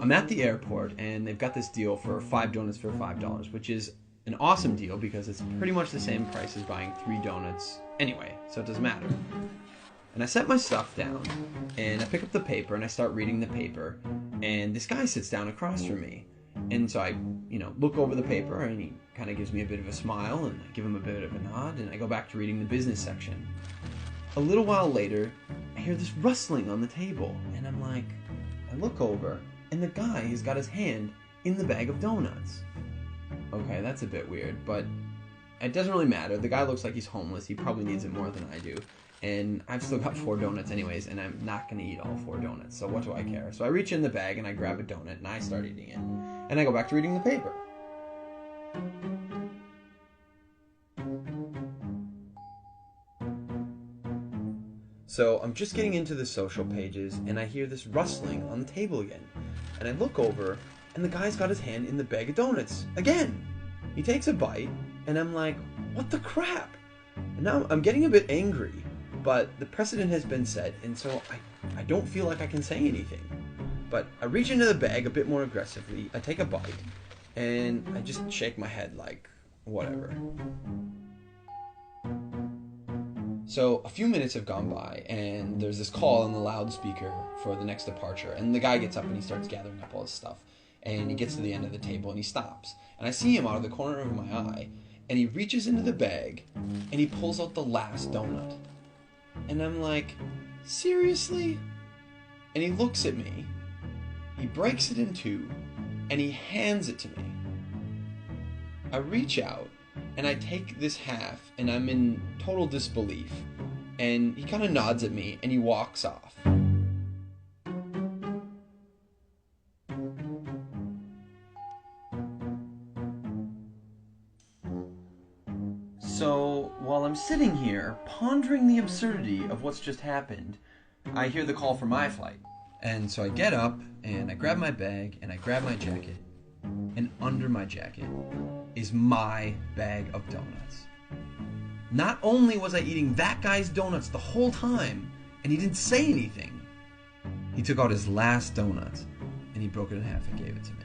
I'm at the airport, and they've got this deal for 5 donuts for $5, which is an awesome deal because it's pretty much the same price as buying 3 donuts anyway, so it doesn't matter. And I set my stuff down, and I pick up the paper, and I start reading the paper, and this guy sits down across from me. And so I, look over the paper, and he kind of gives me a bit of a smile, and I give him a bit of a nod, and I go back to reading the business section. A little while later, I hear this rustling on the table, and I look over, and the guy has got his hand in the bag of donuts. Okay, that's a bit weird, but it doesn't really matter. The guy looks like he's homeless. He probably needs it more than I do. And I've still got 4 donuts anyways, and I'm not going to eat all 4 donuts, so what do I care? So I reach in the bag, and I grab a donut, and I start eating it. And I go back to reading the paper. So I'm just getting into the social pages, and I hear this rustling on the table again. And I look over, and the guy's got his hand in the bag of donuts again. He takes a bite, and I'm like, what the crap? And now I'm getting a bit angry, but the precedent has been set, and so I don't feel like I can say anything. But I reach into the bag a bit more aggressively, I take a bite, and I just shake my head like, whatever. So a few minutes have gone by, and there's this call on the loudspeaker for the next departure, and the guy gets up and he starts gathering up all his stuff, and he gets to the end of the table and he stops, and I see him out of the corner of my eye, and he reaches into the bag and he pulls out the last donut, and I'm like, seriously? And he looks at me, he breaks it in 2, and he hands it to me. I reach out and I take this half, and I'm in total disbelief, and he kind of nods at me and he walks off. So while I'm sitting here pondering the absurdity of what's just happened, I hear the call for my flight. And so I get up and I grab my bag and I grab my jacket, and under my jacket is my bag of donuts. Not only was I eating that guy's donuts the whole time, and he didn't say anything, he took out his last donut and he broke it in half and gave it to me.